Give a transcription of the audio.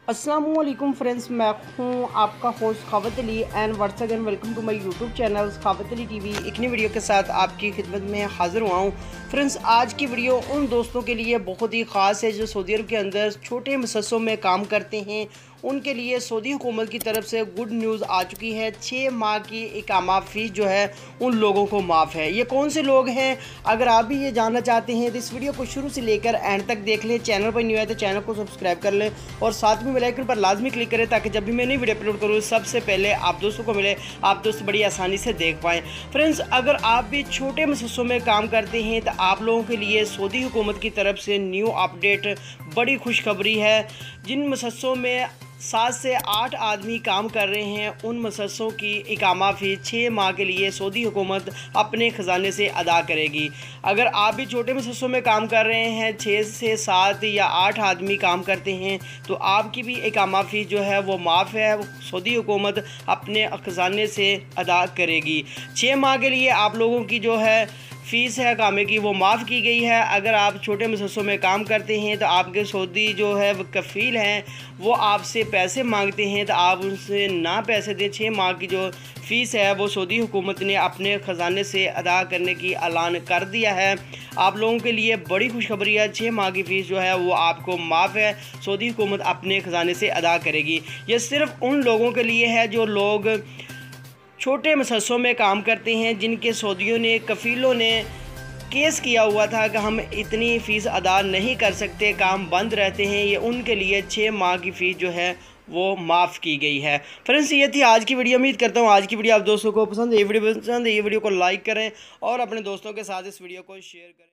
अस्सलामुअलैकुम फ्रेंड्स, मैं हूं आपका host Khawat Ali and once again welcome to my YouTube channel Khawat Ali TV. एक नई वीडियो के साथ आपकी खिदमत में हाज़िर हुआ हूं। फ्रेंड्स, आज की वीडियो उन दोस्तों के लिए बहुत ही ख़ास है जो सऊदी अरब के अंदर छोटे मुसस्सों में काम करते हैं। उनके लिए सऊदी हुकूमत की तरफ से गुड न्यूज़ आ चुकी है। 6 माह की इकामा फ़ीस जो है उन लोगों को माफ़ है। ये कौन से लोग हैं? अगर आप भी ये जानना चाहते हैं तो इस वीडियो को शुरू से लेकर एंड तक देख लें। चैनल पर न्यू है तो चैनल को सब्सक्राइब कर लें और साथ में बेल आइकन पर लाजमी क्लिक करें ताकि जब भी मैं नई वीडियो अपलोड करूँ सबसे पहले आप दोस्तों को मिले, आप दोस्त बड़ी आसानी से देख पाएँ। फ्रेंड्स, अगर आप भी छोटे मुसस्सों में काम करते हैं तो आप लोगों के लिए सऊदी हुकूमत की तरफ से न्यू अपडेट बड़ी खुशखबरी है। जिन मुसस्सों में 7 से 8 आदमी काम कर रहे हैं उन मुसस्सों की इकामा फ़ीस 6 माह के लिए सऊदी हुकूमत अपने ख़जाने से अदा करेगी। अगर आप भी छोटे मुसस्सों में काम कर रहे हैं, 6 से 7 या 8 आदमी काम करते हैं, तो आपकी भी इकामा फ़ीस जो है वो माफ़ है, सऊदी हुकूमत अपने ख़जाने से अदा करेगी। 6 माह के लिए आप लोगों की जो है फ़ीस है कामे की वो माफ़ की गई है। अगर आप छोटे मुसस्सों में काम करते हैं तो आपके सऊदी जो है वो कफ़ील हैं, वो आपसे पैसे मांगते हैं तो आप उनसे ना पैसे दें। 6 माह की जो फ़ीस है वो सऊदी हुकूमत ने अपने ख़जाने से अदा करने की ऐलान कर दिया है। आप लोगों के लिए बड़ी खुशखबरी है। 6 माह की फ़ीस जो है वो आपको माफ़ है, सऊदी हुकूमत अपने ख़जाने से अदा करेगी। ये सिर्फ़ उन लोगों के लिए है जो लोग छोटे मुसस्सों में काम करते हैं, जिनके सऊदियों ने, कफ़ीलों ने केस किया हुआ था कि हम इतनी फ़ीस अदा नहीं कर सकते, काम बंद रहते हैं। ये उनके लिए 6 माह की फ़ीस जो है वो माफ़ की गई है। फ्रेंड्स, ये थी आज की वीडियो। उम्मीद करता हूँ आज की वीडियो आप दोस्तों को पसंद है। ये वीडियो पसंद है, ये वीडियो को लाइक करें और अपने दोस्तों के साथ इस वीडियो को शेयर करें।